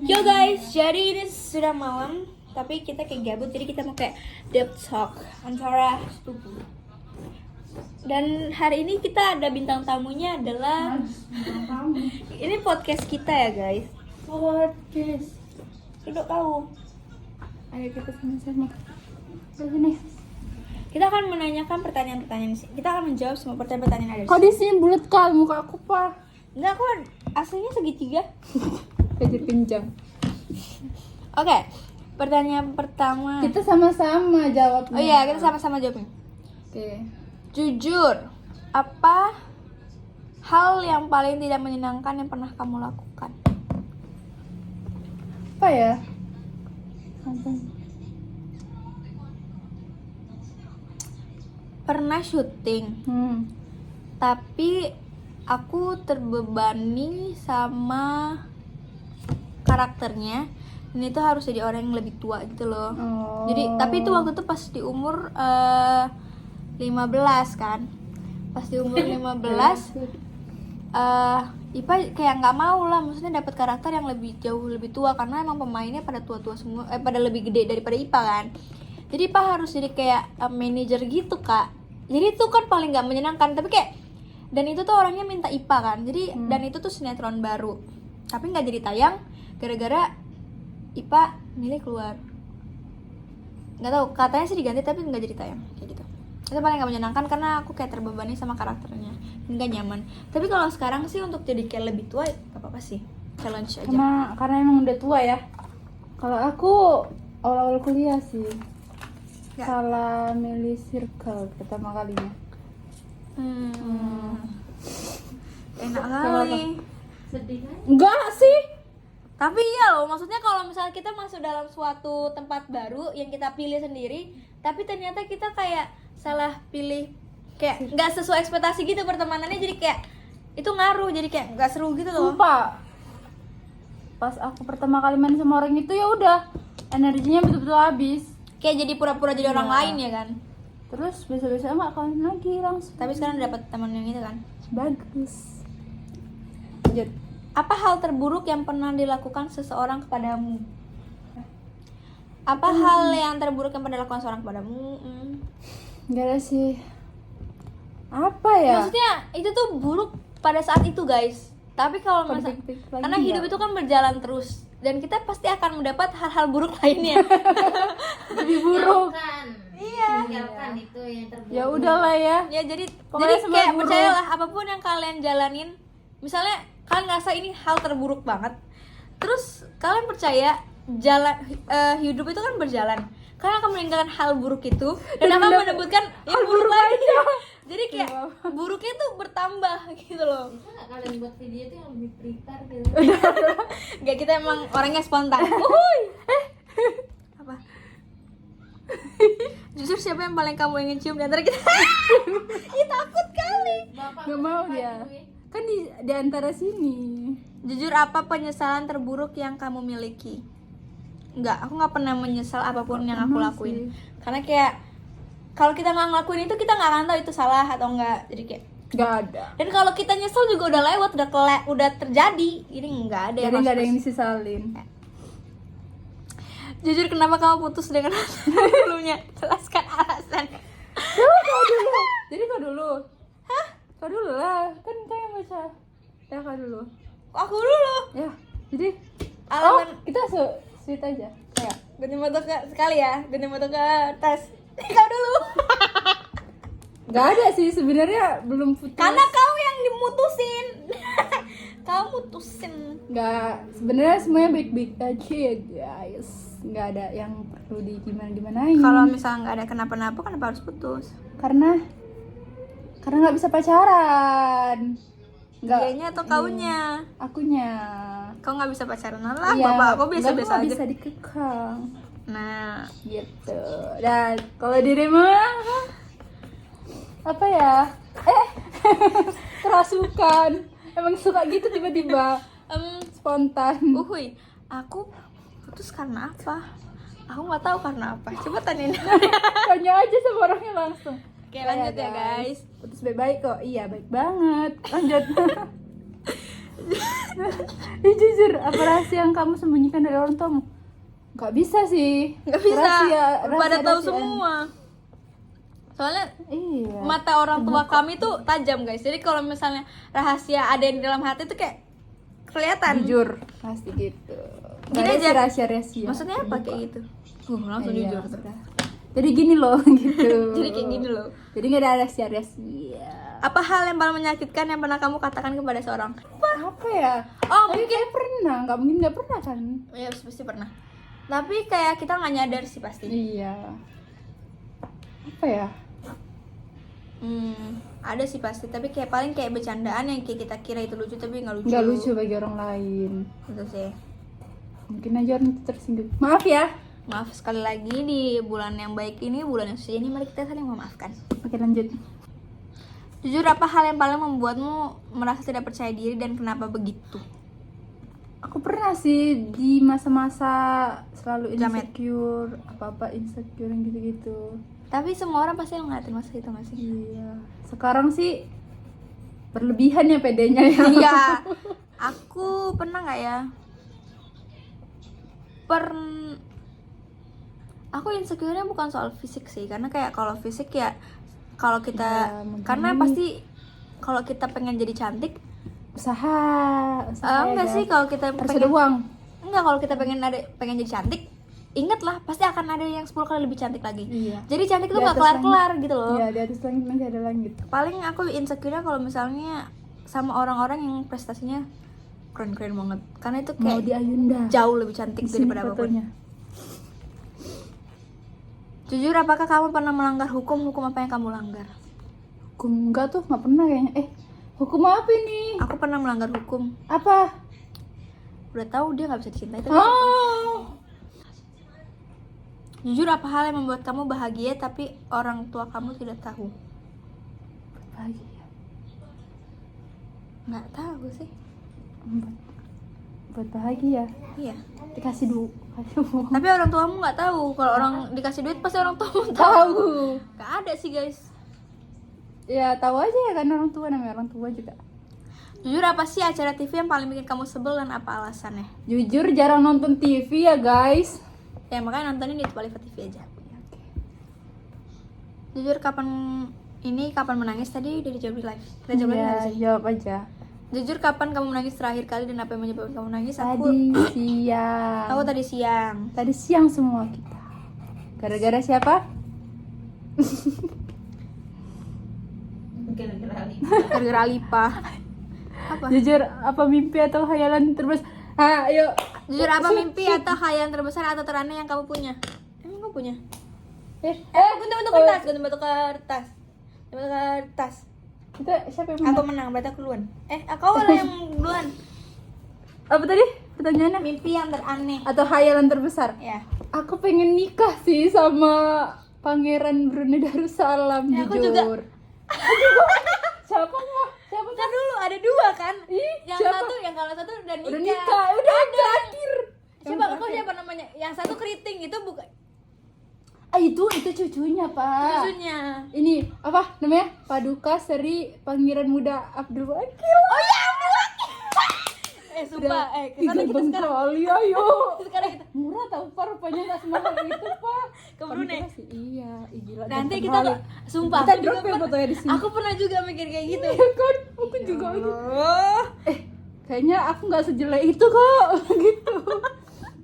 Yo guys, jadi ini sudah malam, tapi kita kayak gabut, jadi kita mau kayak deep talk antara sepupu. Dan hari ini kita ada bintang tamunya adalah ini podcast kita ya guys. Podcast. Udah tahu. Ayo kita sama-sama. Sini. Kita akan menanyakan pertanyaan-pertanyaan. Kita akan menjawab semua pertanyaan-pertanyaan yang ada di Kok sini. di sini bulat kali muka aku, Pak? Enggak, aku aslinya segitiga. Jadi pinjam. Oke, pertanyaan pertama. Kita sama-sama jawabnya. Oh iya, kita sama-sama jawabnya. Oke. Jujur, apa hal yang paling tidak menyenangkan yang pernah kamu lakukan? Apa ya? Apa? Pernah syuting, tapi aku terbebani sama karakternya. Dan itu harus jadi orang yang lebih tua gitu loh. Oh. Jadi, tapi itu waktu itu pas di umur 15 kan. Pas di umur 15 Ipa kayak nggak mau lah, maksudnya dapat karakter yang jauh lebih tua karena emang pemainnya pada tua-tua semua, pada lebih gede daripada Ipa kan. Jadi Ipa harus jadi kayak manajer gitu kak. Jadi itu kan paling nggak menyenangkan, tapi kayak dan itu tuh orangnya minta Ipa kan. Jadi dan itu tuh sinetron baru, tapi nggak jadi tayang gara-gara Ipa milih keluar. Nggak tahu, katanya sih diganti tapi nggak jadi tayang kayak gitu. Itu paling nggak menyenangkan karena aku kayak terbebani sama karakternya, nggak nyaman. Tapi kalau sekarang sih untuk jadi kayak lebih tua nggak apa-apa sih, challenge aja. Karena emang udah tua ya. Kalau aku awal-awal kuliah sih. Nggak. Salah milih circle pertama kalinya. Enak Kenapa? kali. Sedih kan? Enggak sih. Tapi iya loh, maksudnya kalau misalnya kita masuk dalam suatu tempat baru yang kita pilih sendiri, tapi ternyata kita kayak salah pilih, kayak nggak sesuai ekspektasi gitu pertemanannya, jadi kayak itu ngaruh, jadi kayak nggak seru gitu loh. Sumpah. Pas aku pertama kali main sama orang itu ya udah energinya betul-betul habis. Kayak jadi pura-pura jadi orang Iya. lain ya kan. Terus besok-besok nggak kawin lagi langsung. Tapi sekarang dapat teman yang itu kan. Bagus. Lanjut. Apa hal terburuk yang pernah dilakukan seseorang kepadamu? Apa hal yang terburuk yang pernah dilakukan seorang kepadamu? Gak ada sih. Apa ya? Maksudnya itu tuh buruk pada saat itu guys. Tapi kalau Kalau masa dipikir-pikir lagi karena hidup nggak? itu kan berjalan terus dan kita pasti akan mendapat hal-hal buruk lainnya. Lebih buruk. Iya. Tinggalkan itu yang terburuk. Ya udahlah ya. Ya jadi Pokoknya semua kayak buruk. percayalah apapun yang kalian jalanin, misalnya kalian ngerasa ini hal terburuk banget, terus kalian percaya hidup itu kan berjalan. Kalian akan meninggalkan hal buruk itu dan akan menemukan yang buruk lagi. Jadi kayak buruknya tuh bertambah gitu loh. Bisa nggak kalian buat video itu yang lebih prepare gitu? Gak, kita emang orangnya spontan. Uhuy. Apa? Jujur siapa yang paling kamu ingin cium di antara kita? Ih, takut kali. Bapak Gak mau dia. Kan di antara sini. Jujur, apa penyesalan terburuk yang kamu miliki? Enggak, aku nggak pernah menyesal apapun yang aku Pernah lakuin. sih. Karena kayak kalau kita nggak ngelakuin itu, kita nggak akan tahu itu salah atau enggak. Jadi kayak Gak ada. dan kalau kita nyesel juga udah lewat, udah terjadi. Jadi nggak ada Jadi yang gak ada yang harus- disesalin. Jujur, kenapa kamu putus dengan sebelumnya? Jelaskan alasan. Jadi kau dulu. Hah? Kau dulu lah. Kan kau yang baca. Ya kau dulu. Kok aku dulu? Ya. Jadi. Alasan Kita sweet aja. Kayak. ganti motor sekali ya, ganti motor ke tes. Kau dulu. Gak ada sih sebenarnya belum putus. Karena kau yang dimutusin. Kau mutusin. Gak, sebenarnya semuanya baik-baik aja ya guys. Gak ada yang perlu di gimana-gimanain. Kalau misalnya nggak ada kenapa-napa, kenapa harus putus? Karena nggak bisa pacaran. Nggak. Dianya atau kaunya? Akunya. Kau nggak bisa pacaran lah, Iya, bapak kau nggak, biasa-biasa gua aja. bisa dikekang. Nah, Gitu. Dan kalau dirimu apa ya? Kerasukan. Emang suka gitu tiba-tiba spontan. uhuy, aku putus karena apa? Aku nggak tahu karena apa. Coba tanyain. Tanya aja sama orangnya langsung. Oke, lanjut ya guys. Putus baik-baik kok. Iya, baik banget. Lanjut. Jujur, apa rahasia yang kamu sembunyikan dari orang tuamu? Gak bisa sih. Nggak bisa. Pada tahu rahasiaan. semua. Soalnya Iya. mata orang tua kami tuh tajam guys. Jadi kalau misalnya rahasia ada yang di dalam hati tuh kayak kelihatan. Jujur, pasti gitu. Gini Gak ada aja. sih rahasia-rahasia. Maksudnya apa kayak gitu? Langsung Iya, jujur. udah. Jadi gini loh gitu. Jadi kayak gini loh. Jadi gak ada rahasia-rahasia. Apa hal yang paling menyakitkan yang pernah kamu katakan kepada seorang? Apa ya? Oh, Tapi mungkin kayak pernah, nggak mungkin nggak pernah kan? ya pasti pernah. Tapi kayak kita nggak nyadar sih pasti. Iya. Apa ya? Ada sih pasti. Tapi kayak paling kayak bercandaan yang kayak kita kira itu lucu tapi nggak lucu. Nggak lucu bagi orang lain. Itu sih. Mungkin aja orang itu tersinggung. Maaf ya. Maaf sekali lagi di bulan yang baik ini, bulan yang suci ini, mari kita saling memaafkan. Oke lanjut. Jujur, apa hal yang paling membuatmu merasa tidak percaya diri dan kenapa begitu? Aku pernah sih di masa-masa selalu Jamet. insecure, apa-apa insecure yang gitu-gitu. Tapi semua orang pasti ngeliatin masa itu nggak sih? Iya. Sekarang sih berlebihan ya pedenya ya. Iya. Aku pernah nggak ya? Aku insecure-nya bukan soal fisik sih, karena kayak kalau fisik ya kalau kita Ya, mungkin. karena pasti kalau kita pengen jadi cantik, Usaha enggak ya. sih kalau kita Harus pengen ada uang. enggak kalau kita pengen jadi cantik, ingatlah pasti akan ada yang 10 kali lebih cantik lagi. Iya. Jadi cantik itu Di nggak atas kelar-kelar gitu loh. Iya, di atas langit masih ada langit. Paling aku insecure kalau misalnya sama orang-orang yang prestasinya keren-keren banget, karena itu Mau kayak di Ayunda. jauh lebih cantik Di sini daripada apapun. fotonya. Jujur, apakah kamu pernah melanggar hukum? Hukum apa yang kamu langgar? Hukum enggak tuh, nggak pernah kayaknya. Hukum apa ini? Aku pernah melanggar hukum. Apa? Udah tahu dia nggak bisa dicintai tapi Oh. jujur, apa hal yang membuat kamu bahagia tapi orang tua kamu tidak tahu? Bahagia. Nggak tahu sih. Buat bahagia. Iya. Dikasih duit. Aduh. Tapi orang tuamu nggak tahu. Kalau orang dikasih duit pasti orang tuamu tahu. Tahu. Nggak ada sih guys. Ya tahu aja ya kan orang tua, namanya orang tua juga. Jujur, apa sih acara TV yang paling bikin kamu sebel dan apa alasannya? Jujur jarang nonton TV ya guys. Ya makanya nontonin di Palifat TV aja. Jujur, kapan menangis tadi udah dijawab di live. Kita jawab lagi nggak Ya, sih? jawab aja. Jujur, kapan kamu menangis terakhir kali dan apa yang menyebabkan kamu nangis? Aku Tadi siang. tadi siang. Semua kita. Gara-gara siapa? Gara-gara Alipa. Apa? Jujur apa mimpi atau khayalan terbesar? Ayo. Jujur, apa mimpi atau khayalan terbesar atau teraneh yang kamu punya? Emang kamu punya? Ganti kertas. Ganti kertas. Kita siapa yang Aku menang? menang, berarti aku duluan. Kau lah yang duluan. Apa tadi pertanyaannya? Mimpi yang teraneh. Atau khayalan terbesar? Ya. Aku pengen nikah sih sama Pangeran Brunei Darussalam. Ya, aku jujur. juga. Siapa mah? Siapa Kan dulu ada dua kan? Ih, Yang siapa? satu, yang kalau satu udah nikah. Udah nikah, udah terakhir. Coba kau siapa namanya? Yang satu keriting itu bukan Itu cucunya pak. susunya. Ini apa namanya? Paduka Seri Pangeran Muda Abdul Wakil. Oh ya, Abdul Wakil. Sumpah, kesana kita sekarang. kali ayo. Sekarang kita Murah tau pak, rupanya nggak semahal itu pak. ke Brunei. Kami kasih, iya, gila. Nanti ganteng kita kali. sumpah Kita aku juga drop ya fotonya di sini. Aku pernah juga mikir kayak gitu. Iya kan, aku juga gitu. Oh. Kayaknya aku nggak sejelek itu kok, gitu.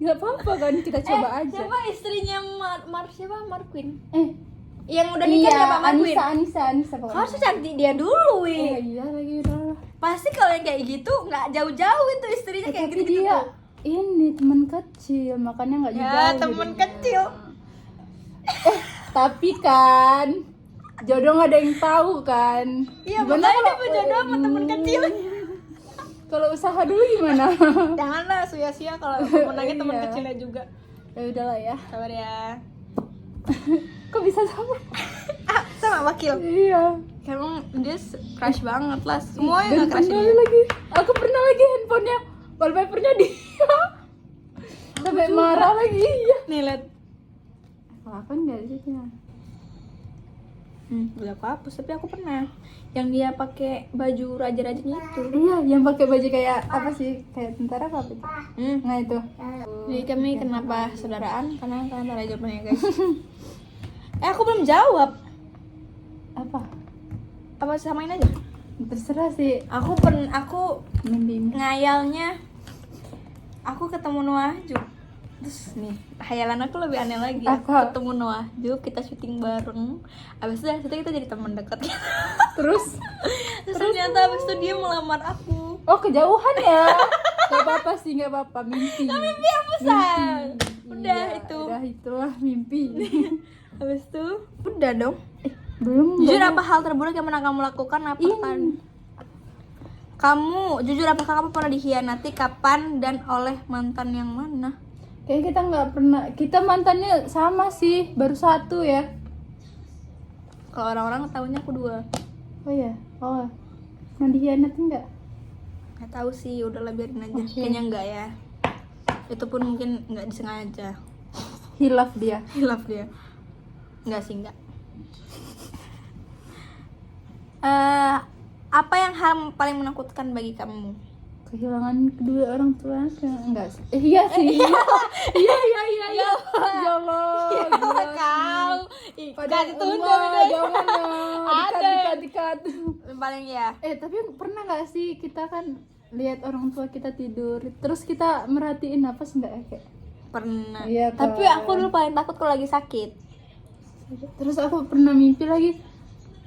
Nggak apa-apa kan, kita coba aja. Siapa istrinya siapa? Marquin. Yang udah nikah siapa? Marquin. Anissa pokoknya. Harusnya cantik dia dulu, Oh, Wi. iya lagi udah. Pasti kalau yang kayak gitu nggak jauh-jauh itu istrinya kayak Tapi gitu-gitu dia tuh. ini teman kecil, makanya nggak Ya, jauh. temen jadinya. kecil. Tapi kan jodoh nggak ada yang tahu kan. Iya, Gimana makanya dia kalau- berjodoh sama temen kecil. Kalau usaha dulu gimana? Janganlah sia-sia kalau menangin temen Iya. kecilnya juga. Ya udahlah ya. Sabar ya. Kok bisa sama? Sama wakil. Iya. Emang dia crush banget lah. Semuanya Dan nggak crush pernah dia. lagi. Aku pernah lagi handphonenya wallpapernya dia. Sampai marah lagi. Iya. Nih lihat. Apa enggak sih ya? Udah aku hapus, tapi aku pernah yang dia pakai baju raja-rajanya itu. Iya, yang pakai baju kayak apa sih? Kayak tentara apa itu? Nah itu. Jadi kami kenapa saudaraan? Karena tentara Jerman ya guys. Aku belum jawab. Apa samain aja? Terserah sih. Aku Mimpi. ngayalnya aku ketemu Noah Juk. Terus nih, hayalan aku lebih aneh lagi. Aku Apa? ketemu Noah Juk, kita syuting bareng. Abis itu dari situ kita jadi teman dekat. Terus? Terus ternyata abis itu dia melamar aku. Oh kejauhan ya? Gak apa-apa sih, gak apa-apa. Mimpi. Mimpi apa San? Udah Iya, itu. Udah itulah mimpi. Habis itu udah dong. Belum. Jujur apa hal terburuk yang pernah kamu lakukan apa kan? Kamu jujur apakah kamu pernah dikhianati kapan dan oleh mantan yang mana? Kayaknya kita nggak pernah. Kita mantannya sama sih, baru 1 ya. Kalau orang-orang tahunya aku 2. Oh ya, oh. Pernah dikhianati nggak? Nggak tahu sih, udahlah biarin aja. Oke. Kayaknya enggak ya. Itu pun mungkin nggak disengaja. Hilaf dia. Hilaf dia. Enggak sih, enggak. Apa yang hal paling menakutkan bagi kamu? Kehilangan kedua orang tua enggak sih? Iya sih. Iya. Ya Allah. gila sih. Kau. Padahal ditunda enggak, jangan ya. Ada. Dikat. Paling ya. Tapi pernah nggak sih kita kan lihat orang tua kita tidur, terus kita merhatiin napas nggak ya kayak? Pernah. Iya, Tapi kan. aku dulu paling takut kalau lagi sakit. Terus aku pernah mimpi lagi.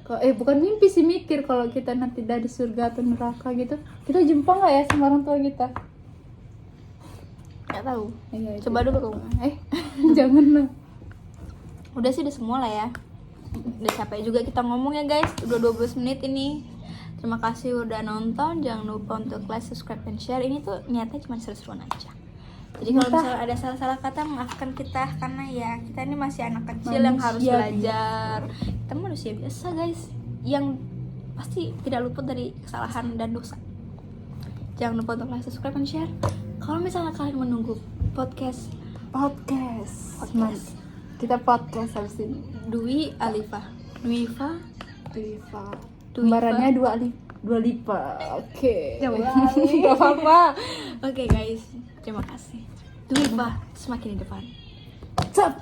Bukan mimpi sih, mikir kalau kita nanti dari surga atau neraka gitu, kita jumpa nggak ya sama orang tua kita? Nggak tahu. Iya, Coba dulu kamu. Jangan lah. Udah sih, udah semua lah ya. Udah capek juga kita ngomong ya guys. Udah 12 menit ini. Terima kasih udah nonton. Jangan lupa untuk like, subscribe, dan share. Ini tuh niatnya cuma seru-seruan aja. Jadi kalau misalnya ada salah-salah kata, maafkan kita. Karena ya kita ini masih anak kecil yang harus Manusia belajar. Kita manusia biasa guys, yang pasti tidak luput dari kesalahan dan dosa. Jangan lupa untuk like, subscribe, dan share. Kalau misalnya kalian menunggu podcast Mas, kita podcast habis ini. Dwi Alifa. Diva. Diva. Kembarannya 2 lipa. Oke. Jauh Gak apa-apa. Oke guys, terima kasih. Dwi Bah semakin di depan. Cap.